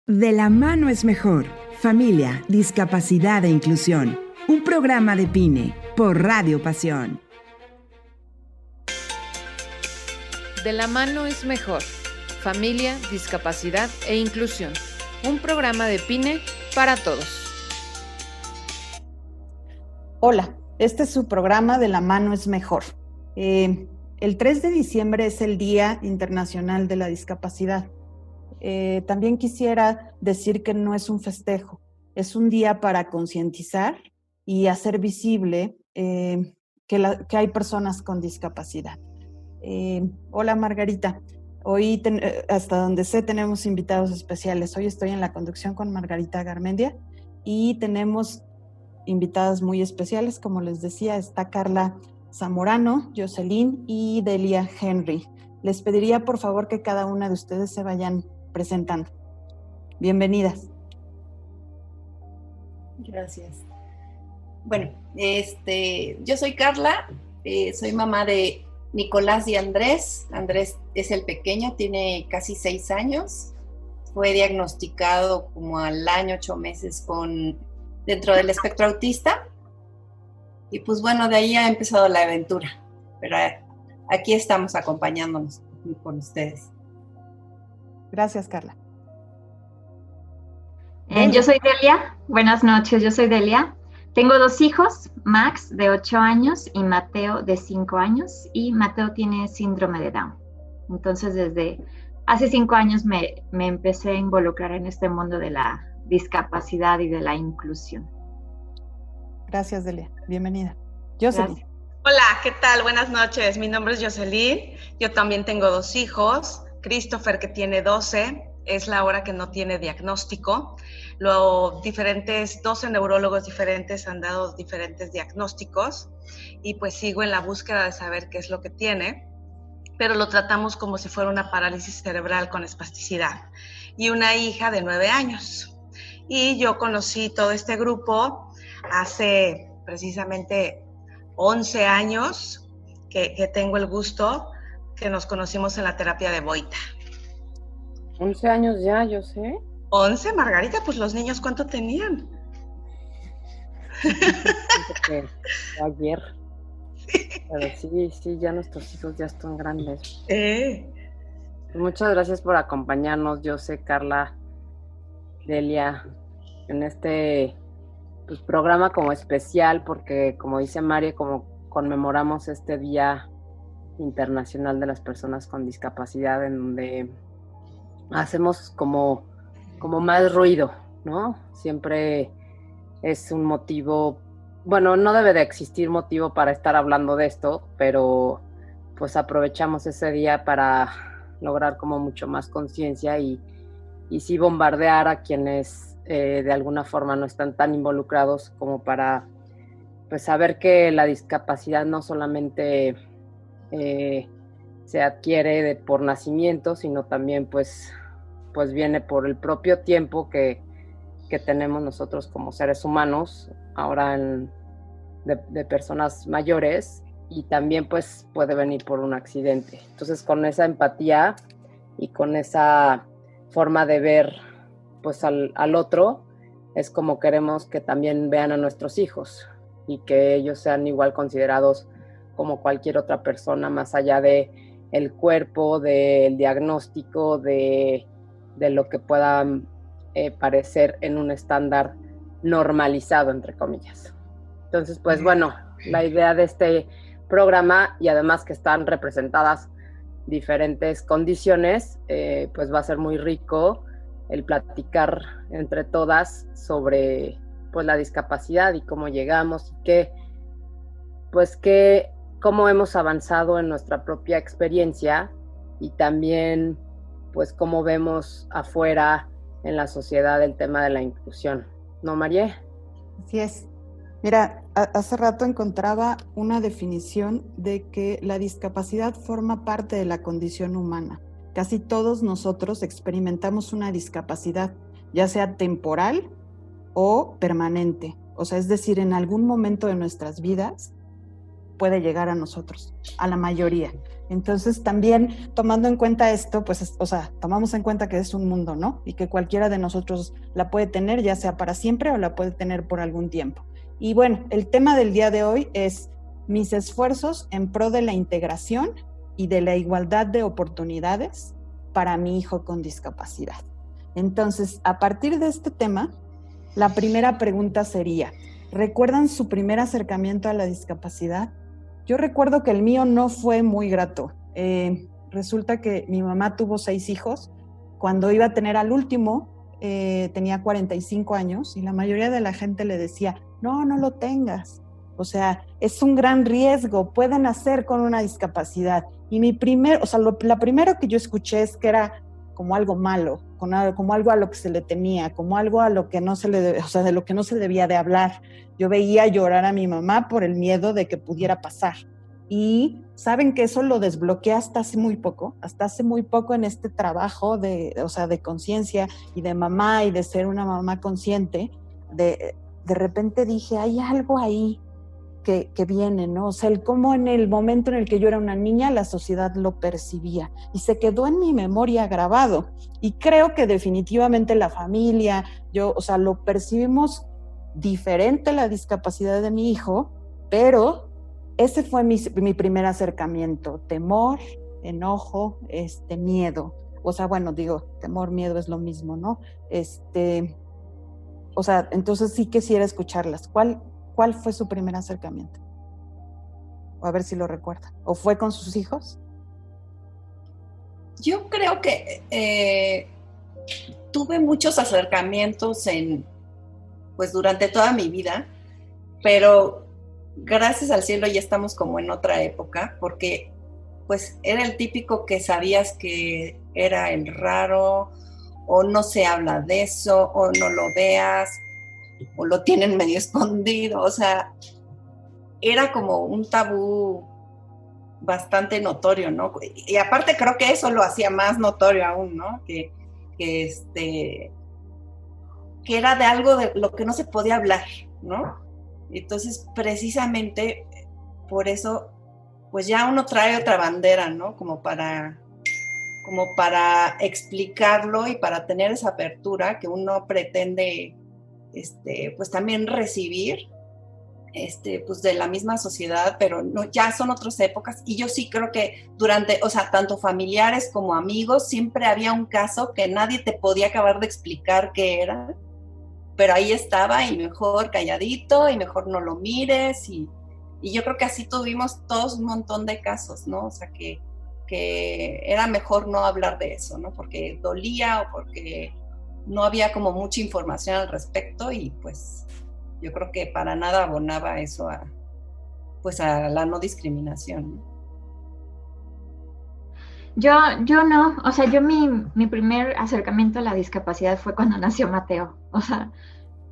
De la mano es mejor. Familia, discapacidad e inclusión. Un programa de PINE por Radio Pasión. De la mano es mejor. Familia, discapacidad e inclusión. Un programa de PINE para todos. Hola, este es su programa De la mano es mejor. El 3 de diciembre es el Día Internacional de la Discapacidad. También quisiera decir que no es un festejo, es un día para concientizar y hacer visible que hay personas con discapacidad. Hola Margarita, hoy hasta donde sé tenemos invitados especiales. Hoy estoy en la conducción con Margarita Garmendia y tenemos invitadas muy especiales, como les decía, está Carla Zamorano, Jocelyn y Delia Henry. Les pediría por favor que cada una de ustedes se vayan presentando. Bienvenidas. Gracias. Bueno, yo soy Carla, soy mamá de Nicolás y Andrés. Andrés es el pequeño, tiene casi 6 años. Fue diagnosticado como al año, 8 meses dentro del espectro autista. Y pues bueno, de ahí ha empezado la aventura. Pero aquí estamos acompañándonos con ustedes. Gracias, Carla. Yo soy Delia. Buenas noches, yo soy Delia. Tengo 2 hijos, Max de 8 años y Mateo de 5 años. Y Mateo tiene síndrome de Down. Entonces desde hace 5 años me empecé a involucrar en este mundo de la discapacidad y de la inclusión. Gracias, Delia. Bienvenida. Jocelyn. Hola, ¿qué tal? Buenas noches. Mi nombre es Jocelyn. Yo también tengo 2 hijos. Christopher, que tiene 12, es la hora que no tiene diagnóstico. 12 neurólogos diferentes han dado diferentes diagnósticos y pues sigo en la búsqueda de saber qué es lo que tiene, pero lo tratamos como si fuera una parálisis cerebral con espasticidad. Y una hija de 9 años. Y yo conocí todo este grupo hace precisamente 11 años que tengo el gusto, que nos conocimos en la terapia de Boita. 11 años ya, yo sé. 11, Margarita, pues los niños, ¿cuánto tenían? Ayer. Pero sí, ya nuestros hijos ya están grandes. Muchas gracias por acompañarnos, yo sé, Carla, Delia, en este programa como especial, porque como dice María, como conmemoramos este Día Internacional de las Personas con Discapacidad, en donde hacemos como más ruido, ¿no? Siempre es un motivo, bueno, no debe de existir motivo para estar hablando de esto, pero pues aprovechamos ese día para lograr como mucho más conciencia y sí bombardear a quienes de alguna forma no están tan involucrados como para pues saber que la discapacidad no solamente se adquiere por nacimiento, sino también pues viene por el propio tiempo que tenemos nosotros como seres humanos, ahora de personas mayores, y también pues puede venir por un accidente. Entonces con esa empatía y con esa forma de ver pues al otro, es como queremos que también vean a nuestros hijos y que ellos sean igual considerados como cualquier otra persona, más allá de el cuerpo, del diagnóstico, de lo que pueda parecer en un estándar normalizado, entre comillas. Entonces, pues bueno, la idea de este programa, y además que están representadas diferentes condiciones, pues va a ser muy rico el platicar entre todas sobre pues la discapacidad y cómo llegamos y cómo hemos avanzado en nuestra propia experiencia, y también pues cómo vemos afuera en la sociedad el tema de la inclusión. ¿No, María? Así es. Mira, hace rato encontraba una definición de que la discapacidad forma parte de la condición humana. Casi todos nosotros experimentamos una discapacidad, ya sea temporal o permanente. O sea, es decir, en algún momento de nuestras vidas puede llegar a nosotros, a la mayoría. Entonces también tomando en cuenta esto, pues, tomamos en cuenta que es un mundo, ¿no? Y que cualquiera de nosotros la puede tener, ya sea para siempre o la puede tener por algún tiempo. Y bueno, el tema del día de hoy es mis esfuerzos en pro de la integración y de la igualdad de oportunidades para mi hijo con discapacidad. Entonces, a partir de este tema, la primera pregunta sería, ¿recuerdan su primer acercamiento a la discapacidad? Yo recuerdo que el mío no fue muy grato. Resulta que mi mamá tuvo 6 hijos. Cuando iba a tener al último, tenía 45 años y la mayoría de la gente le decía, no lo tengas. O sea, es un gran riesgo, pueden nacer con una discapacidad. Y la primero que yo escuché es que era como algo malo, como algo a lo que se le temía, como algo a lo que no se le de lo que no se debía de hablar. Yo veía llorar a mi mamá por el miedo de que pudiera pasar. Y saben que eso lo desbloqueé hasta hace muy poco en este trabajo de conciencia y de mamá y de ser una mamá consciente. De repente dije, hay algo ahí que viene, ¿no? O sea, cómo en el momento en el que yo era una niña, la sociedad lo percibía y se quedó en mi memoria grabado. Y creo que definitivamente la familia, lo percibimos diferente la discapacidad de mi hijo, pero ese fue mi primer acercamiento. Temor, enojo, miedo. Temor, miedo es lo mismo, ¿no? Entonces sí quisiera escucharlas. ¿Cuál fue su primer acercamiento? O a ver si lo recuerda. ¿O fue con sus hijos? Yo creo que tuve muchos acercamientos durante toda mi vida, pero gracias al cielo ya estamos como en otra época, porque pues era el típico que sabías que era el raro, o no se habla de eso, o no lo veas, o lo tienen medio escondido, o sea, era como un tabú bastante notorio, ¿no? Y aparte creo que eso lo hacía más notorio aún, ¿no? Que era de algo de lo que no se podía hablar, ¿no? Entonces, precisamente por eso, pues ya uno trae otra bandera, ¿no? Como para explicarlo y para tener esa apertura que uno pretende pues también recibir pues de la misma sociedad, pero no, ya son otras épocas. Y yo sí creo que tanto familiares como amigos, siempre había un caso que nadie te podía acabar de explicar qué era, pero ahí estaba, y mejor calladito, y mejor no lo mires, y yo creo que así tuvimos todos un montón de casos, ¿no? O sea, que era mejor no hablar de eso, ¿no? Porque dolía o porque no había como mucha información al respecto, y pues yo creo que para nada abonaba eso a la no discriminación, ¿no? Yo no, o sea, mi primer acercamiento a la discapacidad fue cuando nació Mateo. O sea,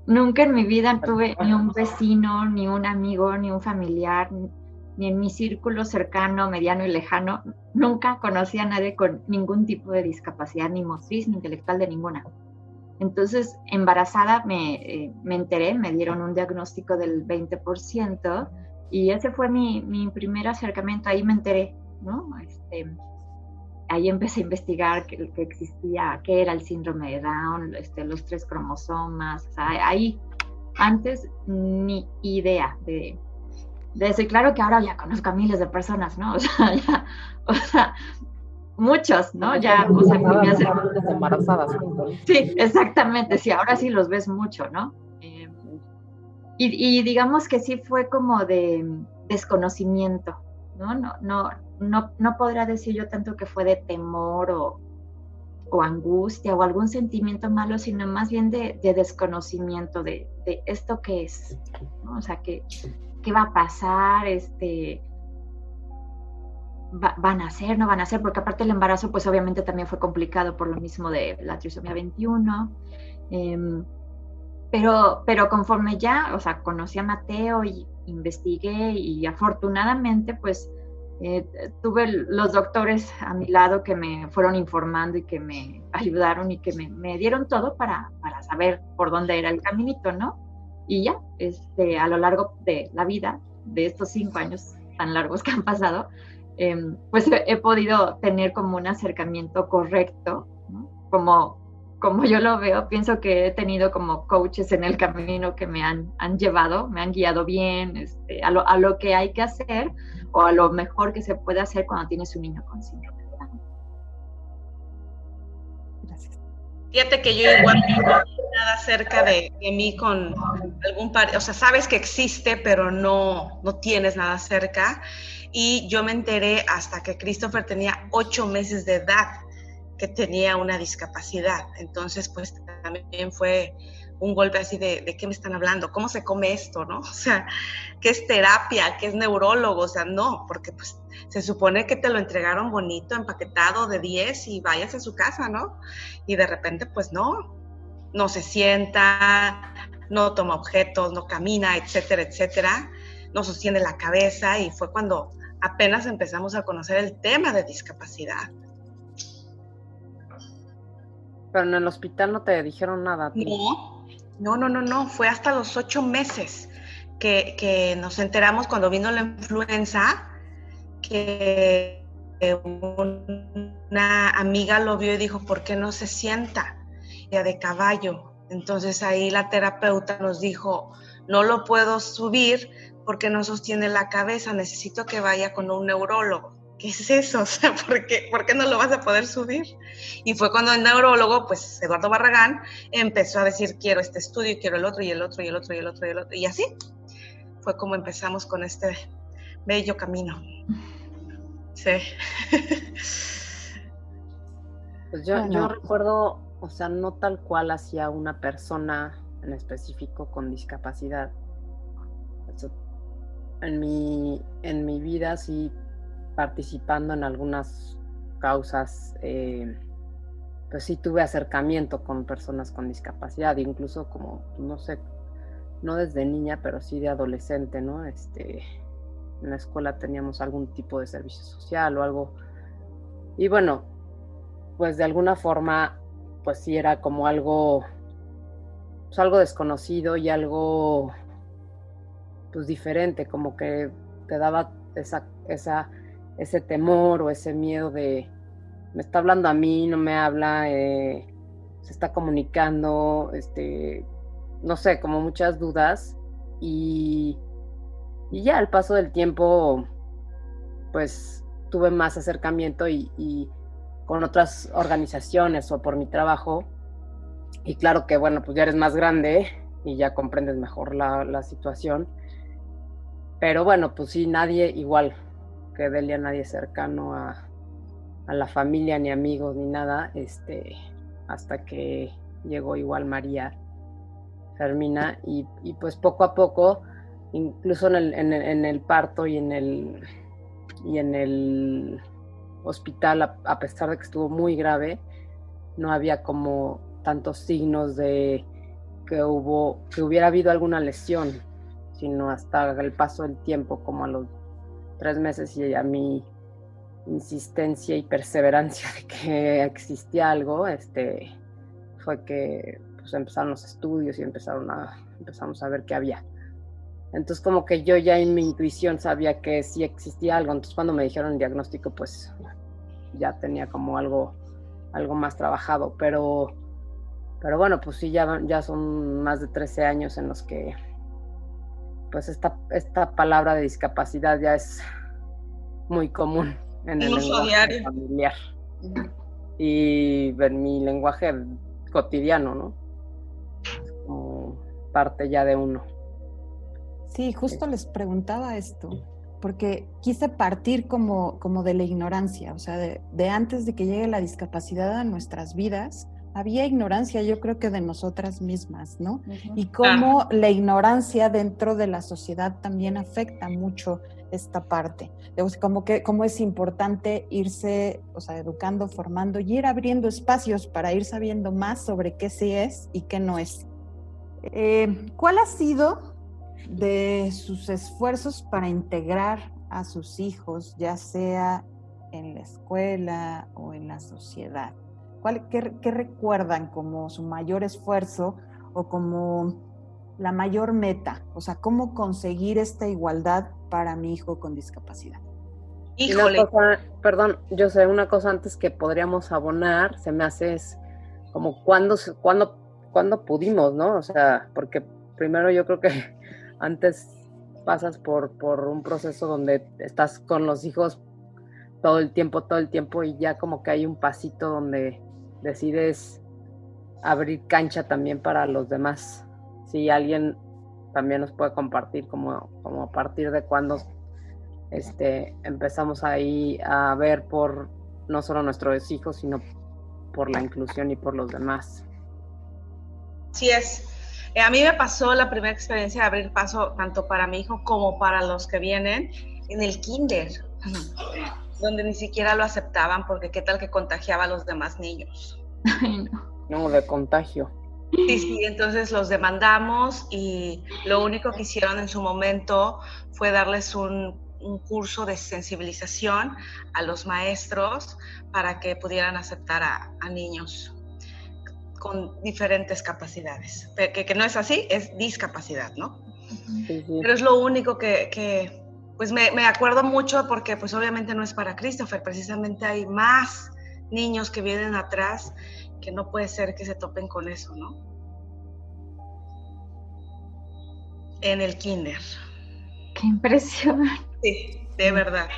nunca en mi vida tuve ni un vecino, ni un amigo, ni un familiar, ni en mi círculo cercano, mediano y lejano, nunca conocí a nadie con ningún tipo de discapacidad, ni motriz, ni intelectual, de ninguna. Entonces, embarazada me enteré, me dieron un diagnóstico del 20%, y ese fue mi primer acercamiento. Ahí me enteré, ¿no? Ahí empecé a investigar que existía, qué era el síndrome de Down, los 3 cromosomas. O sea, ahí antes ni idea de eso. Y claro que ahora ya conozco a miles de personas, ¿no? O sea, muchos, ¿no? Ya, o sea, embarazadas. Sí, exactamente, sí, ahora sí los ves mucho, ¿no? Y digamos que sí fue como de desconocimiento, ¿no? No podría decir yo tanto que fue de temor o angustia o algún sentimiento malo, sino más bien de desconocimiento de esto que es, ¿no? O sea, ¿qué va a pasar? ¿Van a nacer, no van a nacer? Porque aparte el embarazo, pues obviamente también fue complicado por lo mismo de la trisomía 21. Pero conforme ya, o sea, conocí a Mateo y investigué, y afortunadamente, pues, tuve los doctores a mi lado que me fueron informando y que me ayudaron y que me dieron todo para saber por dónde era el caminito, ¿no? Y ya, a lo largo de la vida, de estos 5 años tan largos que han pasado, pues he podido tener como un acercamiento correcto, ¿no? Como yo lo veo, pienso que he tenido como coaches en el camino que me han llevado, me han guiado bien a lo que hay que hacer o a lo mejor que se puede hacer cuando tienes un niño con síndrome de Down. Gracias. Fíjate que yo igual no tengo nada cerca de mí con algún o sea, sabes que existe, pero no tienes nada cerca. Y yo me enteré hasta que Christopher tenía 8 meses de edad que tenía una discapacidad. Entonces, pues también fue un golpe así de ¿qué me están hablando? ¿Cómo se come esto, no? O sea, ¿qué es terapia? ¿Qué es neurólogo? O sea, no, porque pues se supone que te lo entregaron bonito, empaquetado de 10 y vayas a su casa, ¿no? Y de repente, pues no se sienta, no toma objetos, no camina, etcétera, etcétera, no sostiene la cabeza, y fue cuando apenas empezamos a conocer el tema de discapacidad. Pero en el hospital no te dijeron nada. No, fue hasta los 8 meses que nos enteramos cuando vino la influenza, que una amiga lo vio y dijo, ¿por qué no se sienta? Ya de caballo. Entonces ahí la terapeuta nos dijo, no lo puedo subir porque no sostiene la cabeza, necesito que vaya con un neurólogo. ¿Qué es eso? O sea, ¿por qué no lo vas a poder subir? Y fue cuando el neurólogo, pues Eduardo Barragán, empezó a decir, quiero este estudio, quiero el otro, y el otro, y el otro, y el otro, y el otro. Y así fue como empezamos con este bello camino. Sí. Pues yo recuerdo, o sea, no tal cual hacia una persona en específico con discapacidad. O sea, en mi vida sí, participando en algunas causas, pues sí tuve acercamiento con personas con discapacidad, incluso como, no sé, no desde niña, pero sí de adolescente, ¿no? En la escuela teníamos algún tipo de servicio social o algo. Y bueno, pues de alguna forma, pues sí era como algo, pues algo desconocido y algo, pues diferente, como que te daba ese temor o ese miedo de, me está hablando a mí, no me habla, se está comunicando, no sé, como muchas dudas. Y ya al paso del tiempo, pues tuve más acercamiento y con otras organizaciones o por mi trabajo. Y claro que, bueno, pues ya eres más grande y ya comprendes mejor la situación. Pero bueno, pues sí, nadie igual que Delia, nadie cercano a la familia, ni amigos, ni nada, hasta que llegó igual María Fermina, y pues poco a poco, incluso en el parto y en el hospital, a pesar de que estuvo muy grave, no había como tantos signos de que hubiera habido alguna lesión, sino hasta el paso del tiempo, como a los 3 meses, y a mi insistencia y perseverancia de que existía algo, fue que pues empezaron los estudios y empezamos a ver qué había. Entonces como que yo ya en mi intuición sabía que sí existía algo. Entonces cuando me dijeron el diagnóstico, pues ya tenía como algo más trabajado, pero bueno, pues sí, ya son más de 13 años en los que pues esta palabra de discapacidad ya es muy común en el lenguaje familiar y en mi lenguaje cotidiano, ¿no? Como parte ya de uno. Sí, justo les preguntaba esto, porque quise partir como de la ignorancia, o sea, de antes de que llegue la discapacidad a nuestras vidas, había ignorancia, yo creo que de nosotras mismas, ¿no? Uh-huh. Y cómo la ignorancia dentro de la sociedad también afecta mucho esta parte. Como es importante irse, o sea, educando, formando y ir abriendo espacios para ir sabiendo más sobre qué sí es y qué no es. ¿Cuál ha sido de sus esfuerzos para integrar a sus hijos, ya sea en la escuela o en la sociedad? ¿Qué recuerdan como su mayor esfuerzo o como la mayor meta? O sea, ¿cómo conseguir esta igualdad para mi hijo con discapacidad? Híjole. Perdón, yo sé, una cosa antes que podríamos abonar, se me hace es como cuándo pudimos, ¿no? O sea, porque primero yo creo que antes pasas por un proceso donde estás con los hijos todo el tiempo y ya como que hay un pasito donde decides abrir cancha también para los demás. Si alguien también nos puede compartir como a partir de cuándo empezamos ahí a ver por no solo nuestros hijos, sino por la inclusión y por los demás. Sí es. A mí me pasó la primera experiencia de abrir paso tanto para mi hijo como para los que vienen en el kinder, donde ni siquiera lo aceptaban porque qué tal que contagiaba a los demás niños. Ay, no. No, de contagio. Sí, entonces los demandamos y lo único que hicieron en su momento fue darles un curso de sensibilización a los maestros para que pudieran aceptar a niños con diferentes capacidades. Que no es así, es discapacidad, ¿no? Sí. Pero es lo único que pues me acuerdo mucho porque pues obviamente no es para Christopher, precisamente hay más niños que vienen atrás que no puede ser que se topen con eso, ¿no? En el kinder. Qué impresión. Sí, de verdad.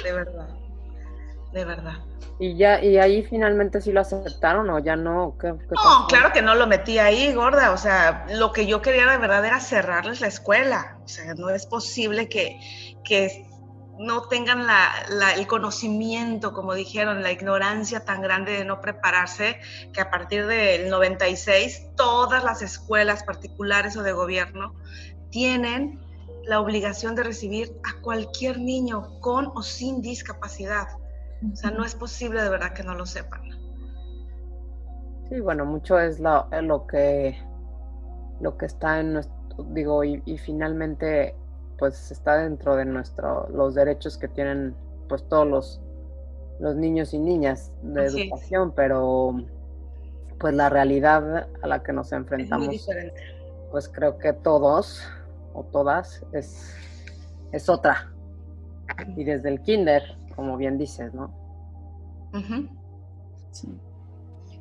¿Y ahí finalmente sí lo aceptaron o ya no? ¿Qué No, pasó? claro que no lo metí ahí, gorda. O sea, lo que yo quería de verdad era cerrarles la escuela. O sea, no es posible que no tengan el conocimiento, como dijeron, la ignorancia tan grande de no prepararse, que a partir del 96 todas las escuelas particulares o de gobierno tienen la obligación de recibir a cualquier niño con o sin discapacidad. O sea, no es posible de verdad que no lo sepan. Sí, bueno, mucho es lo que está en nuestro, digo, y finalmente pues está dentro de los derechos que tienen pues todos los niños y niñas de Así educación, pero pues la realidad a la que nos Es muy enfrentamos, diferente. pues creo que todos o todas es otra. Y desde el kinder, como bien dices, ¿no? Uh-huh. Sí.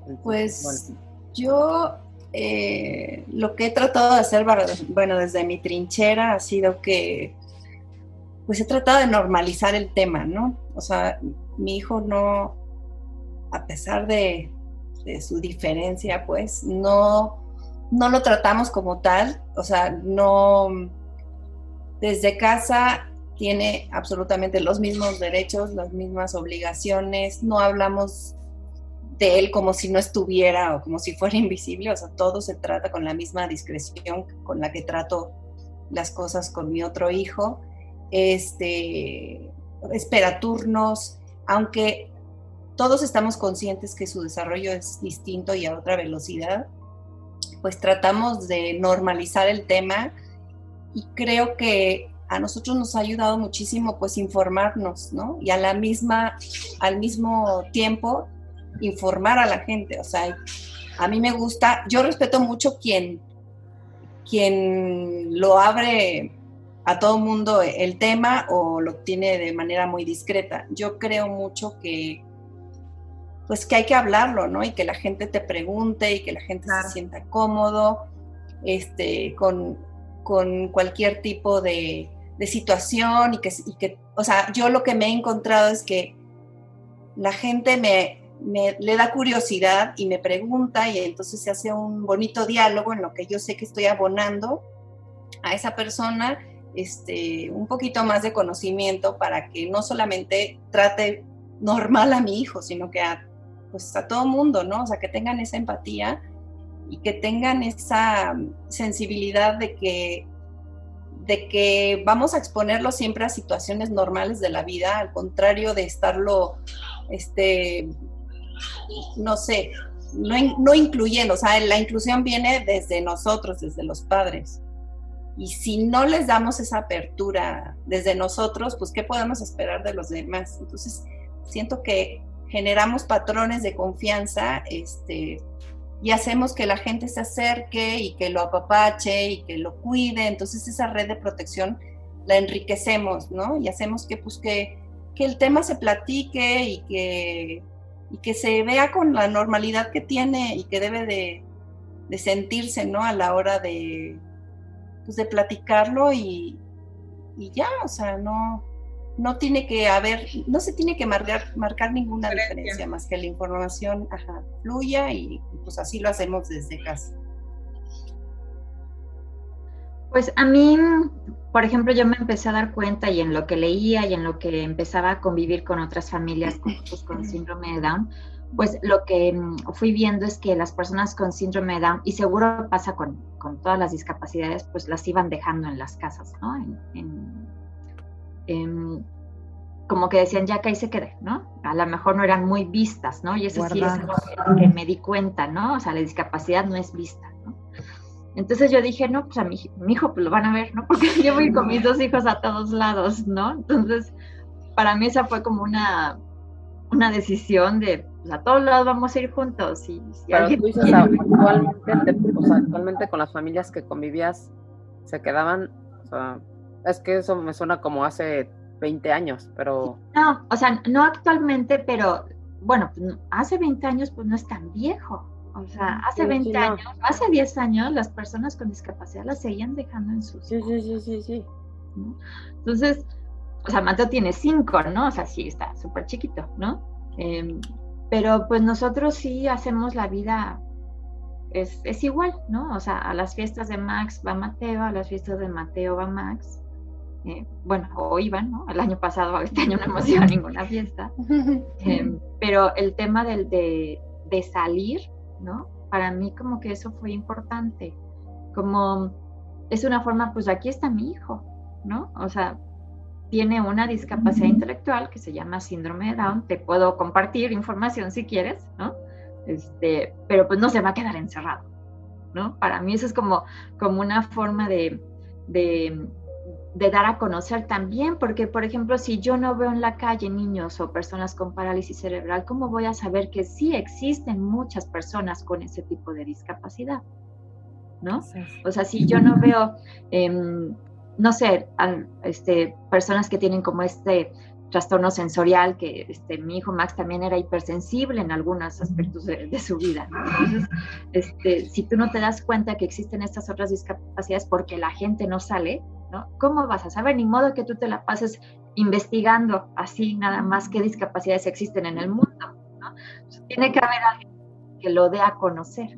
Entonces, Pues yo lo que he tratado de hacer, bueno, desde mi trinchera ha sido que pues he tratado de normalizar el tema, ¿no? O sea, mi hijo no, a pesar de su diferencia, pues no lo tratamos como tal, o sea, no, desde casa tiene absolutamente los mismos derechos, las mismas obligaciones, no hablamos de él como si no estuviera o como si fuera invisible, o sea, todo se trata con la misma discreción con la que trato las cosas con mi otro hijo. Espera turnos, aunque todos estamos conscientes que su desarrollo es distinto y a otra velocidad, pues tratamos de normalizar el tema y creo que a nosotros nos ha ayudado muchísimo pues informarnos, ¿no? Y al mismo tiempo informar a la gente, o sea, a mí me gusta, yo respeto mucho quien lo abre a todo mundo el tema o lo tiene de manera muy discreta. Yo creo mucho que pues que hay que hablarlo, ¿no? Y que la gente te pregunte y que la gente se sienta cómodo con cualquier tipo de situación y que, o sea, yo lo que me he encontrado es que la gente le da curiosidad y me pregunta y entonces se hace un bonito diálogo en lo que yo sé que estoy abonando a esa persona un poquito más de conocimiento para que no solamente trate normal a mi hijo, sino que a todo mundo, ¿no? O sea, que tengan esa empatía y que tengan esa sensibilidad de que vamos a exponerlo siempre a situaciones normales de la vida, al contrario de estarlo, no sé, no incluyendo. O sea, la inclusión viene desde nosotros, desde los padres. Y si no les damos esa apertura desde nosotros, pues ¿qué podemos esperar de los demás? Entonces, siento que generamos patrones de confianza y hacemos que la gente se acerque y que lo apapache y que lo cuide. Entonces esa red de protección la enriquecemos, ¿no? Y hacemos que, pues, que el tema se platique y que se vea con la normalidad que tiene y que debe de sentirse, ¿no? A la hora de, pues, de platicarlo y ya, o sea, no tiene que haber, no se tiene que marcar ninguna diferencia más que la información fluya y pues así lo hacemos desde casa. Pues a mí, por ejemplo, yo me empecé a dar cuenta y en lo que leía y en lo que empezaba a convivir con otras familias con síndrome de Down, pues lo que fui viendo es que las personas con síndrome de Down, y seguro pasa con todas las discapacidades, pues las iban dejando en las casas, ¿no? Como que decían, ya que ahí se quede, ¿no? A lo mejor no eran muy vistas, ¿no? Y eso guardados. Sí es algo que me di cuenta, ¿no? O sea, la discapacidad no es vista, ¿no? Entonces yo dije, no, pues a mi hijo pues lo van a ver, ¿no? Porque yo voy con mis 2 hijos a todos lados, ¿no? Entonces, para mí esa fue como una decisión de, pues a todos lados vamos a ir juntos. Pero tú dices, actualmente con las familias que convivías, se quedaban, o sea, es que eso me suena como hace 20 años, pero... No, o sea, no actualmente, pero bueno, hace 20 años pues no es tan viejo. O sea, hace 20 años, hace 10 años, las personas con discapacidad las seguían dejando en sus... Sí. ¿no? Entonces, o sea, Mateo tiene 5, ¿no? O sea, sí, está súper chiquito, ¿no? Pero pues nosotros sí hacemos la vida, es igual, ¿no? O sea, a las fiestas de Max va Mateo, a las fiestas de Mateo va Max. Bueno, o iban, ¿no? El año pasado, este año no hemos ido a ninguna fiesta. Pero el tema de salir, ¿no? Para mí como que eso fue importante. Como es una forma, pues aquí está mi hijo, ¿no? O sea, tiene una discapacidad intelectual que se llama síndrome de Down. Te puedo compartir información si quieres, ¿no? Pero pues no se va a quedar encerrado, ¿no? Para mí eso es como una forma de dar a conocer también, porque, por ejemplo, si yo no veo en la calle niños o personas con parálisis cerebral, ¿cómo voy a saber que sí existen muchas personas con ese tipo de discapacidad? ¿No? O sea, si yo no veo, no sé, personas que tienen como trastorno sensorial, que mi hijo Max también era hipersensible en algunos aspectos de su vida, ¿no? Entonces, si tú no te das cuenta que existen estas otras discapacidades porque la gente no sale, ¿no? ¿Cómo vas a saber? Ni modo que tú te la pases investigando así nada más qué discapacidades existen en el mundo, ¿no? Tiene que haber alguien que lo dé a conocer.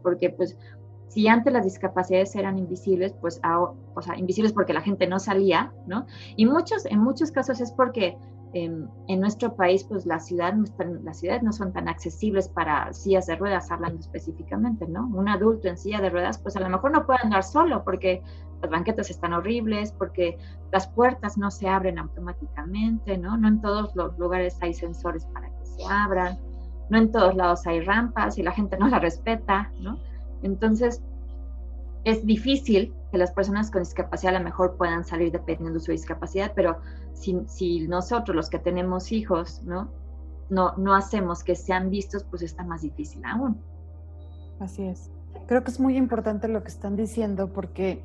Porque pues si antes las discapacidades eran invisibles, pues o sea, invisibles porque la gente no salía, ¿no? Y en muchos casos es porque en nuestro país, pues las ciudades no son tan accesibles para sillas de ruedas, hablando específicamente, ¿no? Un adulto en silla de ruedas, pues a lo mejor no puede andar solo porque las banquetas están horribles, porque las puertas no se abren automáticamente, ¿no? No en todos los lugares hay sensores para que se abran, no en todos lados hay rampas y la gente no la respeta, ¿no? Entonces, es difícil que las personas con discapacidad a lo mejor puedan salir dependiendo de su discapacidad, pero si nosotros, los que tenemos hijos, no hacemos que sean vistos, pues está más difícil aún. Así es. Creo que es muy importante lo que están diciendo porque,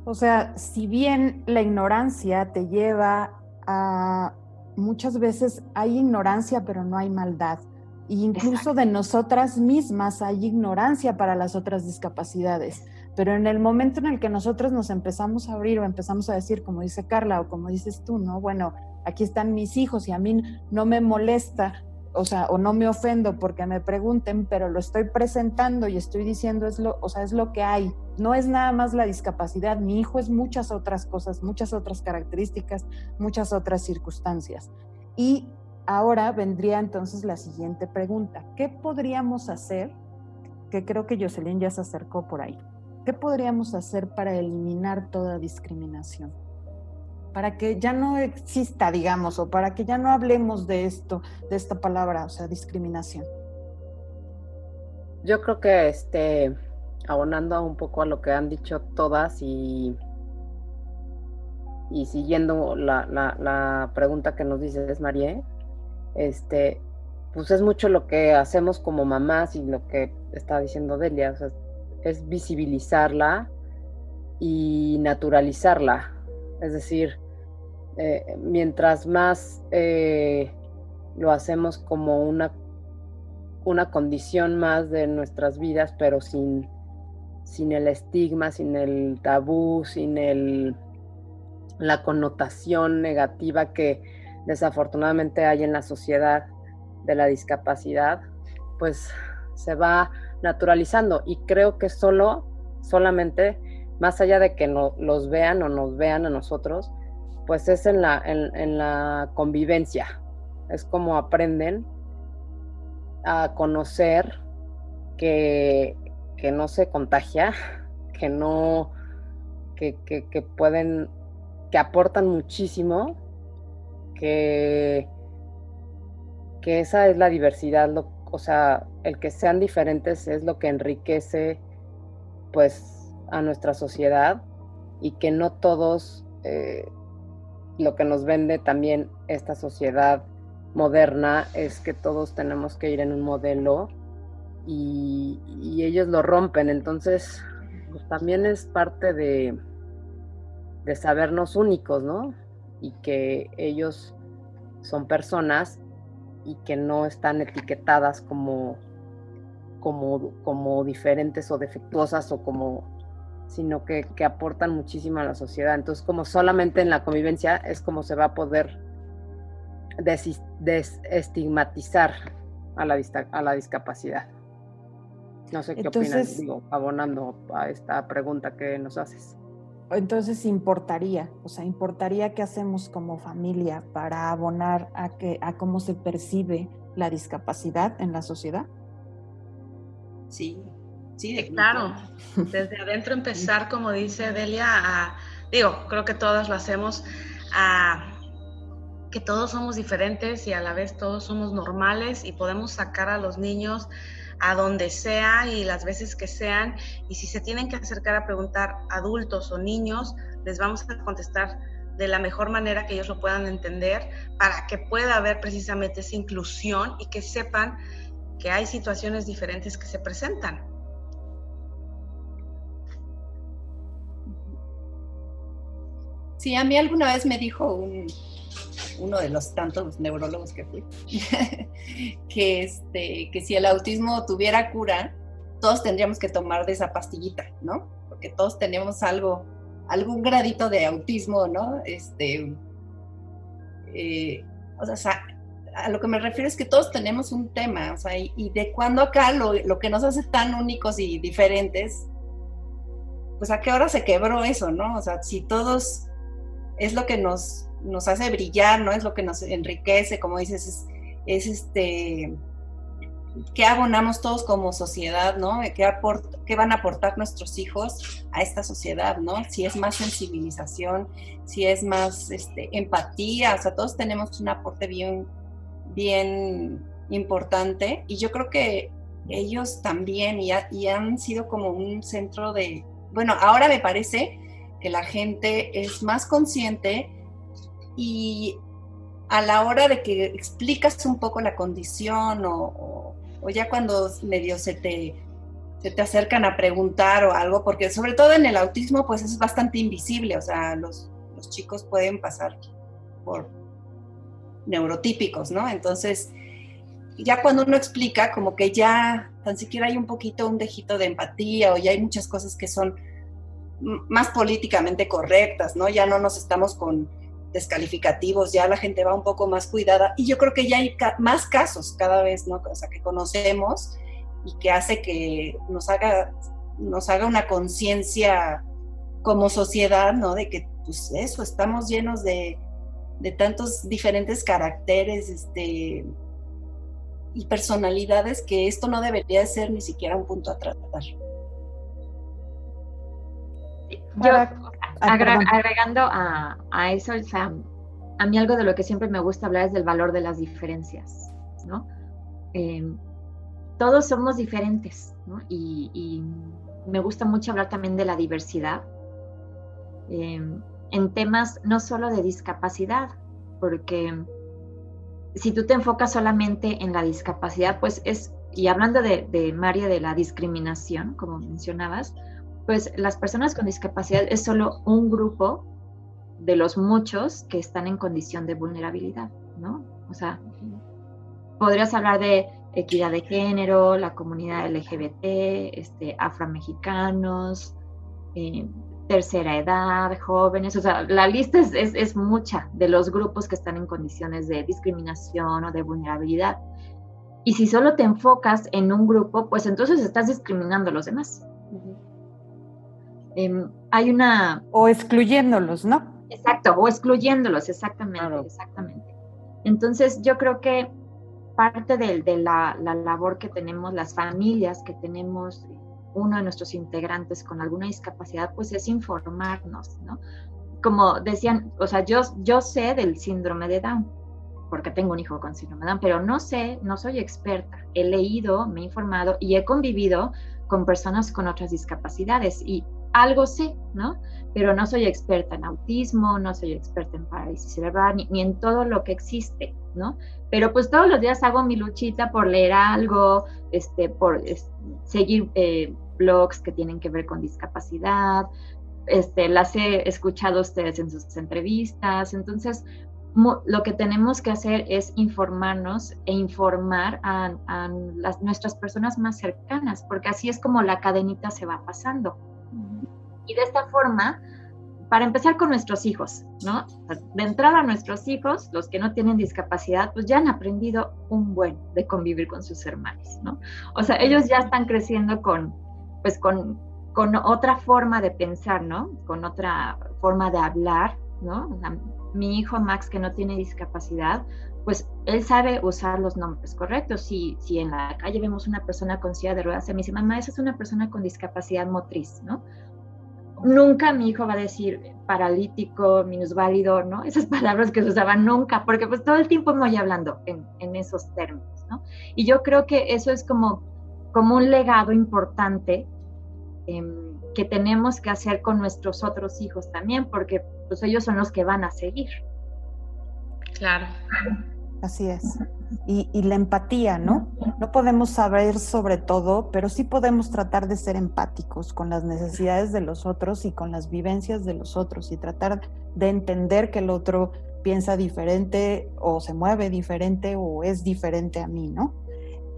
o sea, si bien la ignorancia te lleva a... Muchas veces hay ignorancia, pero no hay maldad. Y incluso de nosotras mismas hay ignorancia para las otras discapacidades. Pero en el momento en el que nosotros nos empezamos a abrir o empezamos a decir, como dice Carla o como dices tú, ¿no? Bueno, aquí están mis hijos y a mí no me molesta, o sea, o no me ofendo porque me pregunten, pero lo estoy presentando y estoy diciendo, es lo que hay. No es nada más la discapacidad, mi hijo es muchas otras cosas, muchas otras características, muchas otras circunstancias. Y ahora vendría entonces la siguiente pregunta. ¿Qué podríamos hacer? Que creo que Jocelyn ya se acercó por ahí. ¿Qué podríamos hacer para eliminar toda discriminación? Para que ya no exista, digamos, o para que ya no hablemos de esto, de esta palabra, o sea, discriminación. Yo creo que abonando un poco a lo que han dicho todas y siguiendo la pregunta que nos dices, Marie, pues es mucho lo que hacemos como mamás y lo que está diciendo Delia, o sea, es visibilizarla y naturalizarla. Es decir, mientras más lo hacemos como una condición más de nuestras vidas, pero sin el estigma, sin el tabú, sin la connotación negativa que desafortunadamente hay en la sociedad de la discapacidad, pues se va naturalizando. Y creo que solamente, más allá de que los vean o nos vean a nosotros, pues es en la convivencia. Es como aprenden a conocer que no se contagia, que no, que pueden, que aportan muchísimo, que esa es la diversidad, o sea, el que sean diferentes es lo que enriquece pues a nuestra sociedad, y que no todos, lo que nos vende también esta sociedad moderna es que todos tenemos que ir en un modelo y ellos lo rompen. Entonces pues también es parte de sabernos únicos, ¿no? Y que ellos son personas y que no están etiquetadas como diferentes o defectuosas sino que aportan muchísimo a la sociedad. Entonces, como solamente en la convivencia es como se va a poder desestigmatizar a la discapacidad. No sé qué opinas, abonando a esta pregunta que nos haces. Entonces importaría qué hacemos como familia para abonar a cómo se percibe la discapacidad en la sociedad. Sí, claro. Desde adentro empezar, como dice Delia, creo que todas lo hacemos, que todos somos diferentes y a la vez todos somos normales y podemos sacar a los niños a donde sea y las veces que sean, y si se tienen que acercar a preguntar adultos o niños, les vamos a contestar de la mejor manera que ellos lo puedan entender, para que pueda haber precisamente esa inclusión y que sepan que hay situaciones diferentes que se presentan. Sí, a mí alguna vez me dijo uno de los tantos neurólogos que fui, que si el autismo tuviera cura, todos tendríamos que tomar de esa pastillita, ¿no? Porque todos tenemos algún gradito de autismo, ¿no? O sea, a lo que me refiero es que todos tenemos un tema, o sea, y de cuando acá lo que nos hace tan únicos y diferentes, pues a qué hora se quebró eso, ¿no? O sea, si todos es lo que nos hace brillar, ¿no? Es lo que nos enriquece, como dices, es ¿qué abonamos todos como sociedad, ¿no? ¿Qué van a aportar nuestros hijos a esta sociedad, ¿no? Si es más sensibilización, si es más empatía, o sea, todos tenemos un aporte bien, bien importante, y yo creo que ellos también, y han sido como un centro de, bueno, ahora me parece que la gente es más consciente, y a la hora de que explicas un poco la condición o ya cuando medio se te acercan a preguntar o algo, porque sobre todo en el autismo pues es bastante invisible, o sea, los chicos pueden pasar por neurotípicos, ¿no? Entonces, ya cuando uno explica, como que ya tan siquiera hay un dejito de empatía, o ya hay muchas cosas que son más políticamente correctas, ¿no? Ya no nos estamos con descalificativos, ya la gente va un poco más cuidada, y yo creo que ya hay más casos cada vez, ¿no? O sea, que conocemos y que hace que nos haga una conciencia como sociedad, ¿no? De que, pues eso, estamos llenos de tantos diferentes caracteres, y personalidades, que esto no debería ser ni siquiera un punto a tratar. Yo, agregando a eso, o sea, a mí algo de lo que siempre me gusta hablar es del valor de las diferencias, ¿no? Todos somos diferentes, ¿no? Y me gusta mucho hablar también de la diversidad en temas no solo de discapacidad, porque si tú te enfocas solamente en la discapacidad, pues y hablando de María, de la discriminación, como mencionabas, pues las personas con discapacidad es solo un grupo de los muchos que están en condición de vulnerabilidad, ¿no? O sea, podrías hablar de equidad de género, la comunidad LGBT, afromexicanos, tercera edad, jóvenes, o sea, la lista es mucha de los grupos que están en condiciones de discriminación o de vulnerabilidad. Y si solo te enfocas en un grupo, pues entonces estás discriminando a los demás. Hay una... O excluyéndolos, ¿no? Exacto, o excluyéndolos, exactamente, Claro. exactamente. Entonces yo creo que parte de la labor que tenemos, las familias que tenemos, uno de nuestros integrantes con alguna discapacidad, pues es informarnos, ¿no? Como decían, o sea, yo sé del síndrome de Down, porque tengo un hijo con síndrome de Down, pero no soy experta. He leído, me he informado y he convivido con personas con otras discapacidades y algo sé, ¿no? Pero no soy experta en autismo, no soy experta en parálisis cerebral, ni en todo lo que existe, ¿no? Pero pues todos los días hago mi luchita por leer algo, por seguir blogs que tienen que ver con discapacidad, las he escuchado a ustedes en sus entrevistas, entonces lo que tenemos que hacer es informarnos e informar a nuestras personas más cercanas, porque así es como la cadenita se va pasando. Y de esta forma, para empezar con nuestros hijos, ¿no? De entrada nuestros hijos, los que no tienen discapacidad, pues ya han aprendido un buen de convivir con sus hermanos, ¿no? O sea, ellos ya están creciendo con otra forma de pensar, ¿no? Con otra forma de hablar, ¿no? Mi hijo Max, que no tiene discapacidad, pues él sabe usar los nombres correctos. Si en la calle vemos una persona con silla de ruedas, se me dice, mamá, esa es una persona con discapacidad motriz, ¿no? Nunca mi hijo va a decir paralítico, minusválido, ¿no? Esas palabras que se usaban nunca, porque pues todo el tiempo me voy hablando en esos términos, ¿no? Y yo creo que eso es como un legado importante que tenemos que hacer con nuestros otros hijos también, porque pues ellos son los que van a seguir. Claro. Así es. Y la empatía, ¿no? No podemos saber sobre todo, pero sí podemos tratar de ser empáticos con las necesidades de los otros y con las vivencias de los otros y tratar de entender que el otro piensa diferente o se mueve diferente o es diferente a mí, ¿no?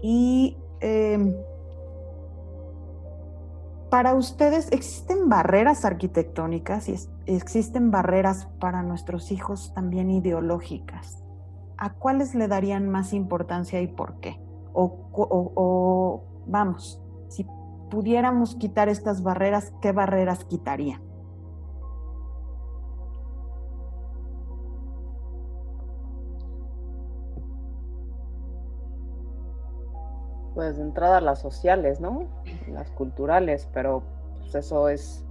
Y para ustedes, ¿existen barreras arquitectónicas y existen barreras para nuestros hijos también ideológicas? ¿A cuáles le darían más importancia y por qué? O vamos, si pudiéramos quitar estas barreras, ¿qué barreras quitarían? Pues de entrada las sociales, ¿no? Las culturales, pero pues eso es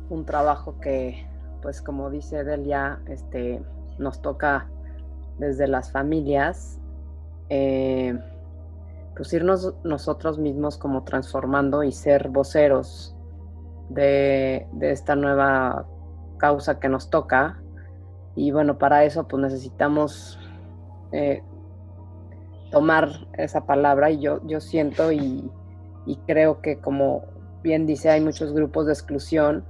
un trabajo que, pues como dice Delia, nos toca desde las familias, pues irnos nosotros mismos como transformando y ser voceros de esta nueva causa que nos toca. Y bueno, para eso pues necesitamos tomar esa palabra, y yo siento y creo que, como bien dice, hay muchos grupos de exclusión,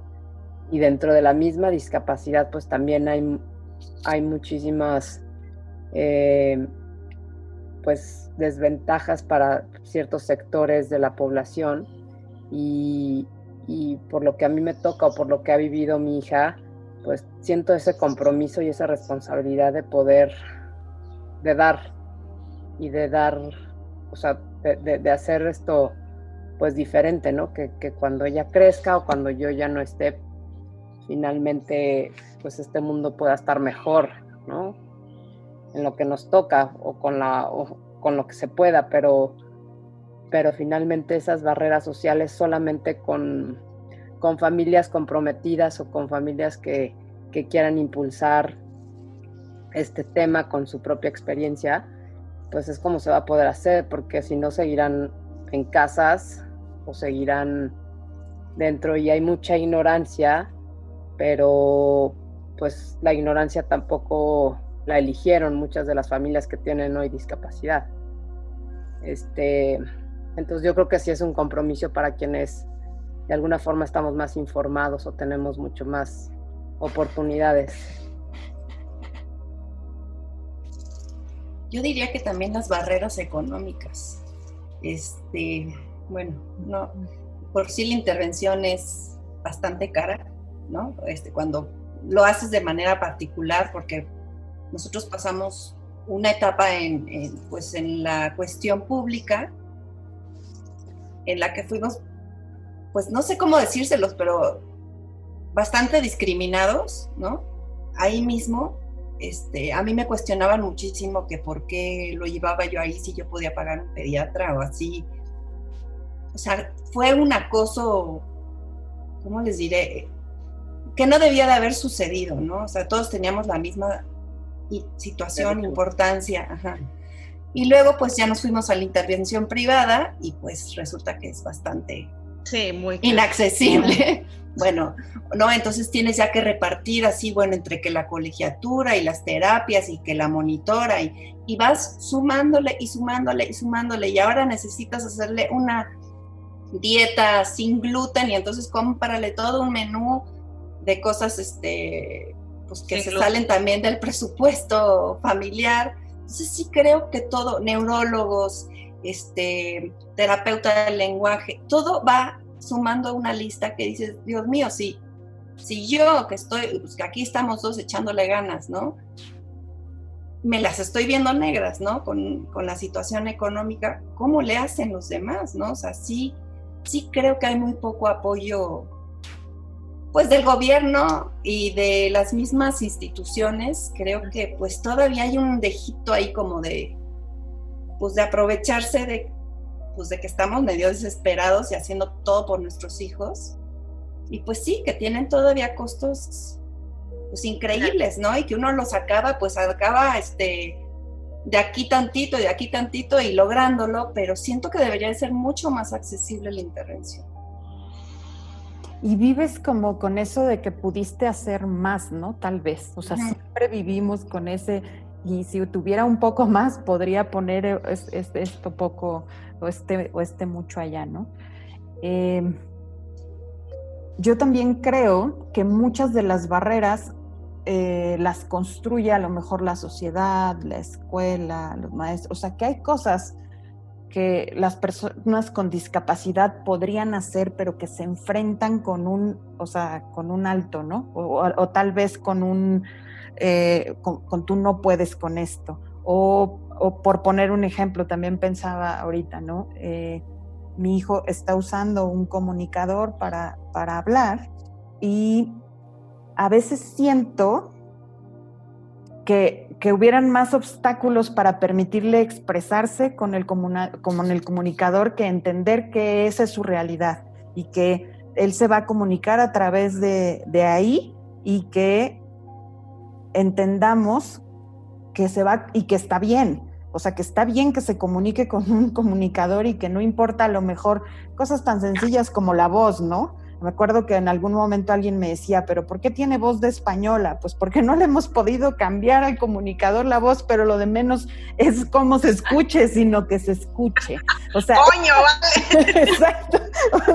y dentro de la misma discapacidad pues también hay muchísimas pues desventajas para ciertos sectores de la población, y por lo que a mí me toca o por lo que ha vivido mi hija, pues siento ese compromiso y esa responsabilidad de poder dar, o sea, de hacer esto pues diferente, ¿no? Que cuando ella crezca o cuando yo ya no esté, finalmente pues este mundo pueda estar mejor, ¿no? En lo que nos toca o con lo que se pueda, pero finalmente esas barreras sociales solamente con familias comprometidas o con familias que quieran impulsar este tema con su propia experiencia, pues es como se va a poder hacer, porque si no seguirán en casas o seguirán dentro, y hay mucha ignorancia, pero pues la ignorancia tampoco la eligieron muchas de las familias que tienen hoy discapacidad. Entonces yo creo que sí es un compromiso para quienes de alguna forma estamos más informados o tenemos mucho más oportunidades. Yo diría que también las barreras económicas. Bueno, no, por sí la intervención es bastante cara, ¿no? Cuando lo haces de manera particular, porque nosotros pasamos una etapa en la cuestión pública, en la que fuimos, pues no sé cómo decírselos, pero bastante discriminados, ¿no? Ahí mismo, a mí me cuestionaban muchísimo que por qué lo llevaba yo ahí si yo podía pagar un pediatra o así. O sea, fue un acoso, ¿cómo les diré? Que no debía de haber sucedido, ¿no? O sea, todos teníamos la misma situación, importancia, ajá. Y luego pues ya nos fuimos a la intervención privada y pues resulta que es bastante muy inaccesible. Bueno, no, entonces tienes ya que repartir así, bueno, entre que la colegiatura y las terapias y que la monitora y vas sumándole y sumándole y sumándole y ahora necesitas hacerle una dieta sin gluten y entonces cómprale todo un menú de cosas pues que se salen también del presupuesto familiar. Entonces sí creo que todo, neurólogos, terapeuta del lenguaje, todo va sumando una lista que dices, Dios mío, si yo que estoy, pues que aquí estamos dos echándole ganas, ¿no? Me las estoy viendo negras, ¿no? Con la situación económica, ¿cómo le hacen los demás, no? O sea, sí creo que hay muy poco apoyo, pues del gobierno y de las mismas instituciones. Creo que pues todavía hay un dejito ahí como de aprovecharse de que estamos medio desesperados y haciendo todo por nuestros hijos. Y pues sí, que tienen todavía costos pues increíbles, ¿no? Y que uno los acaba de aquí tantito y lográndolo, pero siento que debería de ser mucho más accesible la intervención. Y vives como con eso de que pudiste hacer más, ¿no? Tal vez. O sea, siempre vivimos con ese, y si tuviera un poco más, podría poner esto poco, o este mucho allá, ¿no? Yo también creo que muchas de las barreras las construye a lo mejor la sociedad, la escuela, los maestros. O sea, que hay cosas que las personas con discapacidad podrían hacer, pero que se enfrentan con un alto, ¿no? O tal vez con un, con tú no puedes con esto. O por poner un ejemplo, también pensaba ahorita, ¿no? Mi hijo está usando un comunicador para hablar y a veces siento que hubieran más obstáculos para permitirle expresarse con el comunicador que entender que esa es su realidad y que él se va a comunicar a través de ahí y que entendamos que se va y que está bien. O sea, que está bien que se comunique con un comunicador y que no importa a lo mejor cosas tan sencillas como la voz, ¿no? Me acuerdo que en algún momento alguien me decía, ¿pero por qué tiene voz de española? Pues porque no le hemos podido cambiar al comunicador la voz, pero lo de menos es cómo se escuche, sino que se escuche. O sea, ¡coño, vale! Exacto.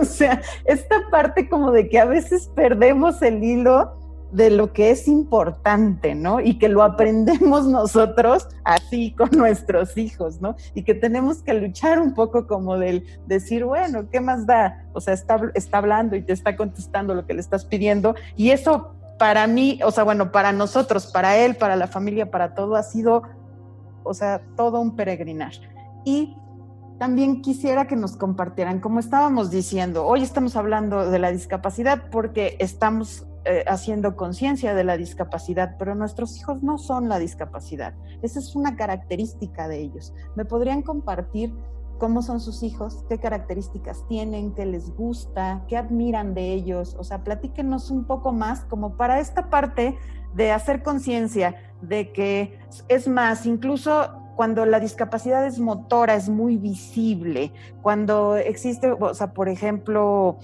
O sea, esta parte como de que a veces perdemos el hilo de lo que es importante, ¿no? Y que lo aprendemos nosotros así con nuestros hijos, ¿no? Y que tenemos que luchar un poco como del decir, bueno, ¿qué más da? O sea, está hablando y te está contestando lo que le estás pidiendo. Y eso para mí, o sea, bueno, para nosotros, para él, para la familia, para todo, ha sido, o sea, todo un peregrinar. Y también quisiera que nos compartieran, como estábamos diciendo, hoy estamos hablando de la discapacidad porque estamos haciendo conciencia de la discapacidad, pero nuestros hijos no son la discapacidad. Esa es una característica de ellos. ¿Me podrían compartir cómo son sus hijos? ¿Qué características tienen? ¿Qué les gusta? ¿Qué admiran de ellos? O sea, platíquenos un poco más como para esta parte de hacer conciencia de que, es más, incluso cuando la discapacidad es motora, es muy visible, cuando existe, o sea, por ejemplo,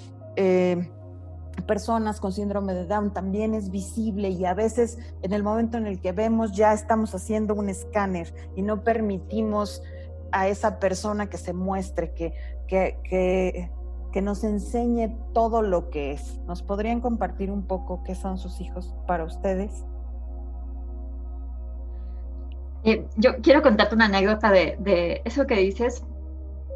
personas con síndrome de Down también es visible, y a veces en el momento en el que vemos ya estamos haciendo un escáner y no permitimos a esa persona que se muestre, que nos enseñe todo lo que es. ¿Nos podrían compartir un poco qué son sus hijos para ustedes? Yo quiero contarte una anécdota de eso que dices.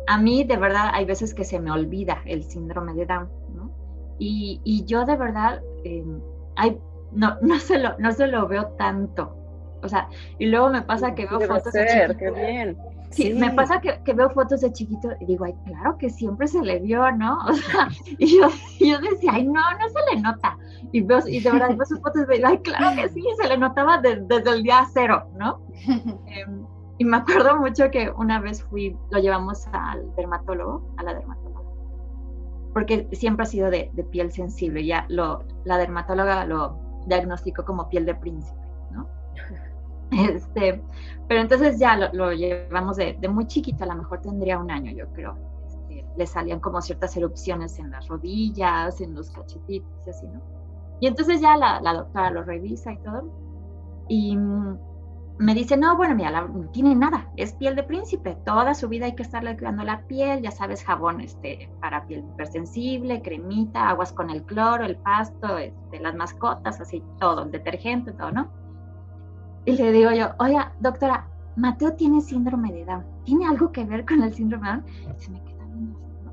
A mí, de verdad, hay veces que se me olvida el síndrome de Down, ¿no? Y yo, de verdad, no se lo veo tanto. O sea, y luego me pasa que veo fotos de chiquito. ¡Qué bien! Sí, me pasa que veo fotos de chiquito y digo, ay, claro que siempre se le vio, ¿no? O sea, y yo decía, ay, no se le nota. Y de verdad veo sus fotos y digo, ay, claro que sí, se le notaba desde el día 0, ¿no? Y me acuerdo mucho que una vez lo llevamos al dermatólogo, a la dermatóloga, porque siempre ha sido de piel sensible. Ya la dermatóloga lo diagnosticó como piel de príncipe, ¿no? Pero entonces ya lo llevamos de muy chiquito, a lo mejor tendría 1 año, yo creo. Le salían como ciertas erupciones en las rodillas, en los cachetitos y así, ¿no? Y entonces ya la doctora lo revisa y todo, y me dice, no, bueno, mira, no tiene nada, es piel de príncipe, toda su vida hay que estarle cuidando la piel, ya sabes, jabón para piel hipersensible, cremita, aguas con el cloro, el pasto, las mascotas, así, todo, el detergente, todo, ¿no? Y le digo yo, oiga, doctora, Mateo tiene síndrome de Down, ¿tiene algo que ver con el síndrome de Down? Y se me queda viendo así, ¿no?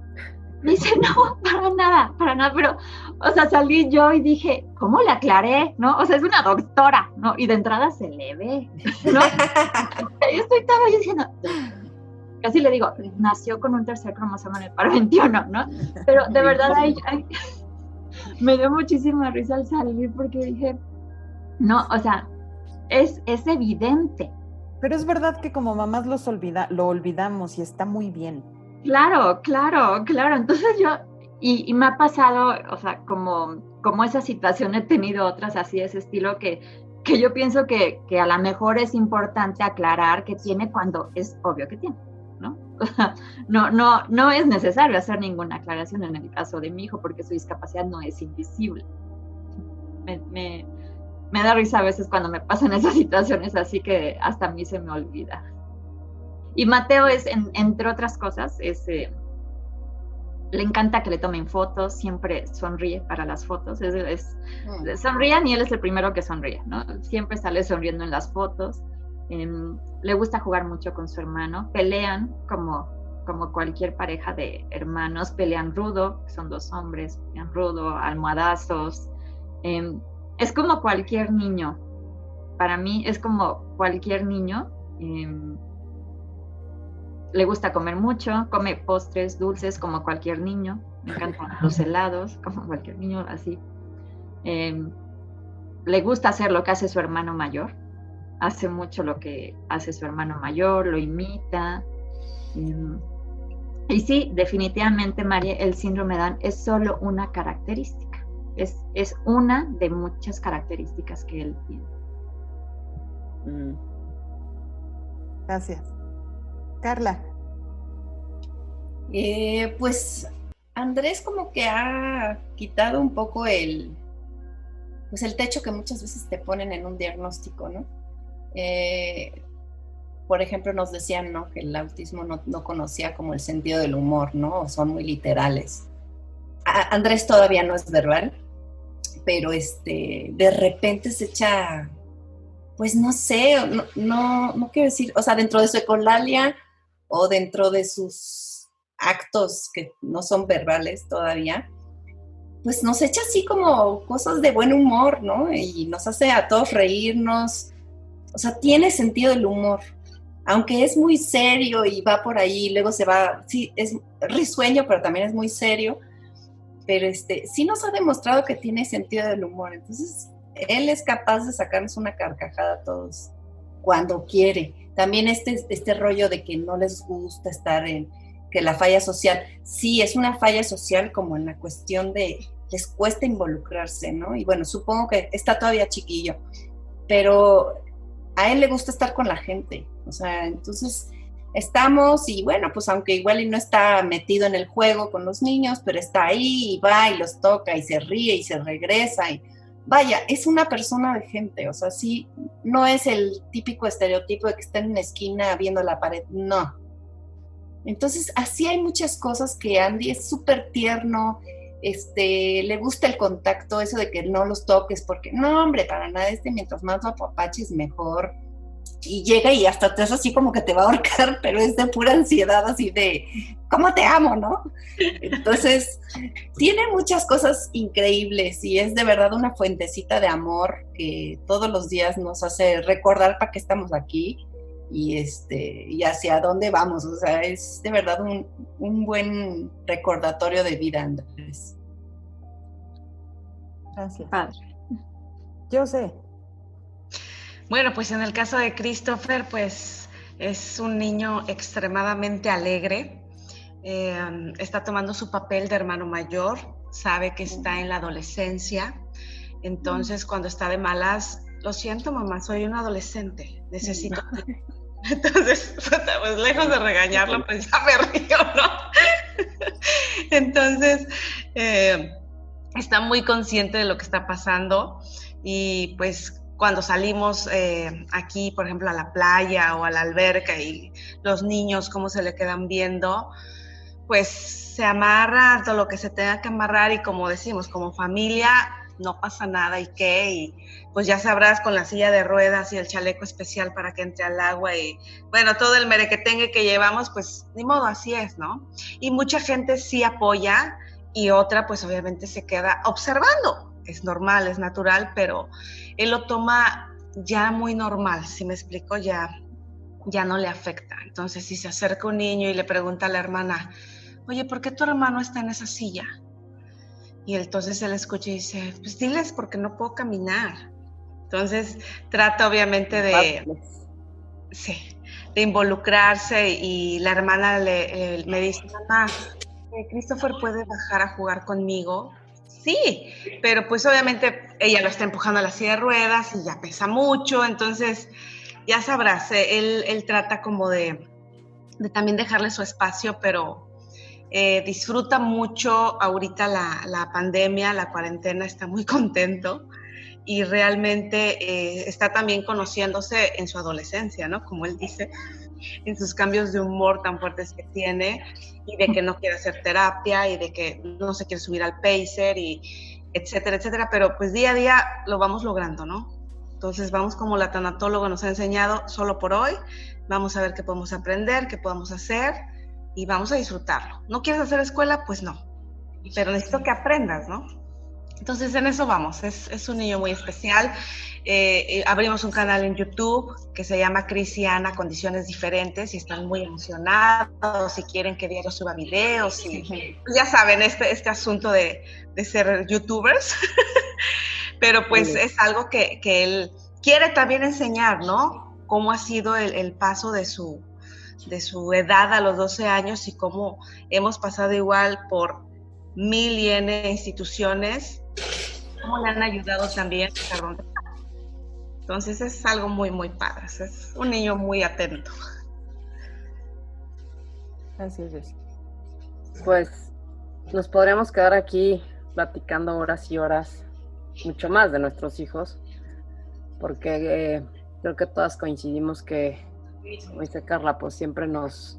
Me dice, no, para nada, pero, o sea, salí yo y dije, ¿cómo le aclaré? ¿No? O sea, es una doctora, ¿no? Y de entrada se le ve, ¿no? Yo estaba diciendo, casi le digo, nació con un tercer cromosoma en el par 21, ¿no? Pero de verdad, me dio muchísima risa al salir porque dije, no, o sea, es evidente. Pero es verdad que como mamás lo olvidamos y está muy bien. Claro. Entonces y me ha pasado, o sea, como esa situación, he tenido otras así de ese estilo que yo pienso que a lo mejor es importante aclarar que tiene cuando es obvio que tiene, ¿no? O sea, no es necesario hacer ninguna aclaración en el caso de mi hijo porque su discapacidad no es invisible. Me da risa a veces cuando me pasan esas situaciones así que hasta a mí se me olvida. Y Mateo es, entre otras cosas, le encanta que le tomen fotos, siempre sonríe para las fotos, sonrían y él es el primero que sonríe, ¿no? Siempre sale sonriendo en las fotos, le gusta jugar mucho con su hermano, pelean como cualquier pareja de hermanos, pelean rudo, son 2 hombres, pelean rudo, almohadazos, es como cualquier niño, para mí es como cualquier niño. Le gusta comer mucho, come postres, dulces como cualquier niño, me encantan los helados como cualquier niño, así. Le gusta hacer lo que hace su hermano mayor, hace mucho lo que hace su hermano mayor, lo imita. Y sí, definitivamente, María, el síndrome de Down es solo una característica. Es una de muchas características que él tiene. Gracias. Carla. Pues Andrés como que ha quitado un poco el techo que muchas veces te ponen en un diagnóstico, ¿no? Por ejemplo, nos decían, ¿no?, que el autismo no conocía como el sentido del humor, ¿no? O son muy literales. Andrés todavía no es verbal, pero de repente se echa, pues no sé, no quiero decir, o sea, dentro de su ecolalia o dentro de sus actos que no son verbales todavía, pues nos echa así como cosas de buen humor, ¿no? Y nos hace a todos reírnos, o sea, tiene sentido del humor, aunque es muy serio y va por ahí, luego se va, sí, es risueño, pero también es muy serio, pero sí nos ha demostrado que tiene sentido del humor, entonces él es capaz de sacarnos una carcajada a todos cuando quiere. También este rollo de que no les gusta estar que la falla social, sí, es una falla social como en la cuestión de les cuesta involucrarse, ¿no? Y bueno, supongo que está todavía chiquillo, pero a él le gusta estar con la gente, o sea, entonces estamos y bueno, pues aunque igual y no está metido en el juego con los niños, pero está ahí y va y los toca y se ríe y se regresa y vaya, es una persona de gente, o sea, sí, no es el típico estereotipo de que está en una esquina viendo la pared, no. Entonces, así hay muchas cosas que Andy es súper tierno, le gusta el contacto, eso de que no los toques, porque no, hombre, para nada, mientras más lo apapaches mejor. Y llega y hasta te hace así como que te va a ahorcar, pero es de pura ansiedad, así de, ¿cómo te amo, no? Entonces, tiene muchas cosas increíbles y es de verdad una fuentecita de amor que todos los días nos hace recordar para qué estamos aquí y hacia dónde vamos. O sea, es de verdad un buen recordatorio de vida, Andrés. Gracias. Padre. Yo sé. Bueno, pues en el caso de Christopher, pues es un niño extremadamente alegre, está tomando su papel de hermano mayor, sabe que está en la adolescencia, entonces cuando está de malas, lo siento mamá, soy un adolescente, necesito... Entonces, pues lejos de regañarlo, pues ya me río, ¿no? Entonces, está muy consciente de lo que está pasando y pues cuando salimos aquí, por ejemplo, a la playa o a la alberca y los niños cómo se le quedan viendo, pues se amarra todo lo que se tenga que amarrar y como decimos, como familia no pasa nada y qué, y pues ya sabrás con la silla de ruedas y el chaleco especial para que entre al agua y bueno, todo el merequetengue que llevamos, pues ni modo, así es, ¿no? Y mucha gente sí apoya y otra pues obviamente se queda observando. Es normal, es natural, pero él lo toma ya muy normal, si me explico, ya no le afecta. Entonces, si se acerca un niño y le pregunta a la hermana, oye, ¿por qué tu hermano está en esa silla? Y entonces él escucha y dice, pues diles porque no puedo caminar. Entonces, trata obviamente de involucrarse y la hermana me dice, mamá, ¿Christopher puede bajar a jugar conmigo? Sí, pero pues obviamente ella lo está empujando a la silla de ruedas y ya pesa mucho, entonces ya sabrás, él trata como de también dejarle su espacio, pero disfruta mucho ahorita la pandemia, la cuarentena, está muy contento y realmente está también conociéndose en su adolescencia, ¿no? Como él dice, en sus cambios de humor tan fuertes que tiene y de que no quiere hacer terapia y de que no se quiere subir al pacer y etcétera, etcétera, pero pues día a día lo vamos logrando, ¿no? Entonces vamos como la tanatóloga nos ha enseñado solo por hoy, vamos a ver qué podemos aprender, qué podemos hacer y vamos a disfrutarlo. ¿No quieres hacer escuela? Pues no, pero necesito que aprendas, ¿no? Entonces en eso vamos, es un niño muy especial. Abrimos un canal en YouTube que se llama Cris y Ana Condiciones Diferentes y están muy emocionados y quieren que diario suba videos y pues ya saben este asunto de ser youtubers, pero pues es algo que él quiere también enseñar, ¿no? Cómo ha sido el paso de su edad a los 12 años y cómo hemos pasado igual por 1000 y N instituciones, cómo le han ayudado también a romper. Entonces es algo muy, muy padre. Es un niño muy atento. Así es. Pues nos podríamos quedar aquí platicando horas y horas, mucho más de nuestros hijos, porque creo que todas coincidimos que, como dice Carla, pues siempre nos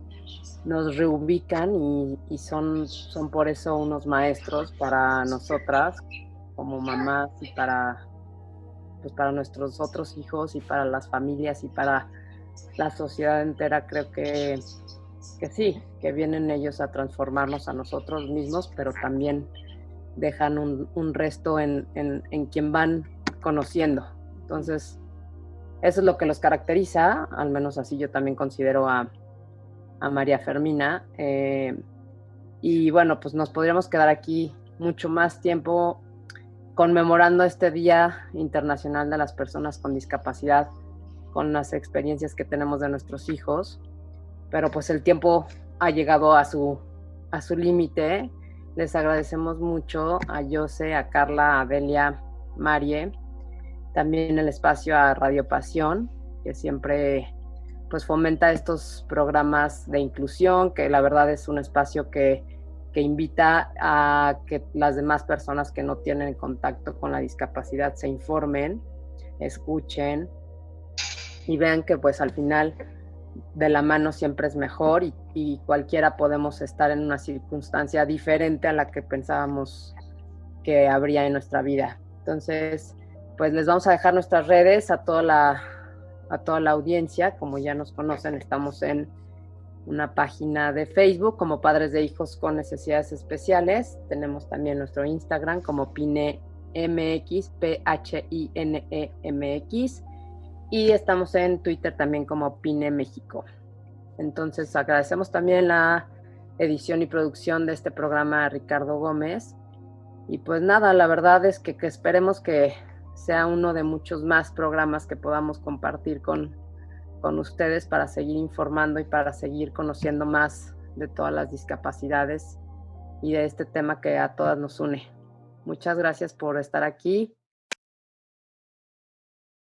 reubican y son por eso unos maestros para nosotras como mamás y para nuestros otros hijos y para las familias y para la sociedad entera. Creo que sí, que vienen ellos a transformarnos a nosotros mismos, pero también dejan un resto en quien van conociendo. Entonces, eso es lo que los caracteriza, al menos así yo también considero a María Fermina. Y bueno, pues nos podríamos quedar aquí mucho más tiempo conmemorando este Día Internacional de las Personas con Discapacidad, con las experiencias que tenemos de nuestros hijos, pero pues el tiempo ha llegado a su límite. Les agradecemos mucho a Jose, a Carla, a Delia, Marie, también el espacio a Radio Pasión, que siempre pues fomenta estos programas de inclusión, que la verdad es un espacio que invita a que las demás personas que no tienen contacto con la discapacidad se informen, escuchen y vean que pues al final de la mano siempre es mejor y cualquiera podemos estar en una circunstancia diferente a la que pensábamos que habría en nuestra vida. Entonces, pues les vamos a dejar nuestras redes a toda la audiencia. Como ya nos conocen, estamos en una página de Facebook como Padres de Hijos con Necesidades Especiales. Tenemos también nuestro Instagram como PineMX, PHINEMX, y estamos en Twitter también como Pine México. Entonces agradecemos también la edición y producción de este programa a Ricardo Gómez. Y pues nada, la verdad es que esperemos que sea uno de muchos más programas que podamos compartir con ustedes para seguir informando y para seguir conociendo más de todas las discapacidades y de este tema que a todas nos une. Muchas gracias por estar aquí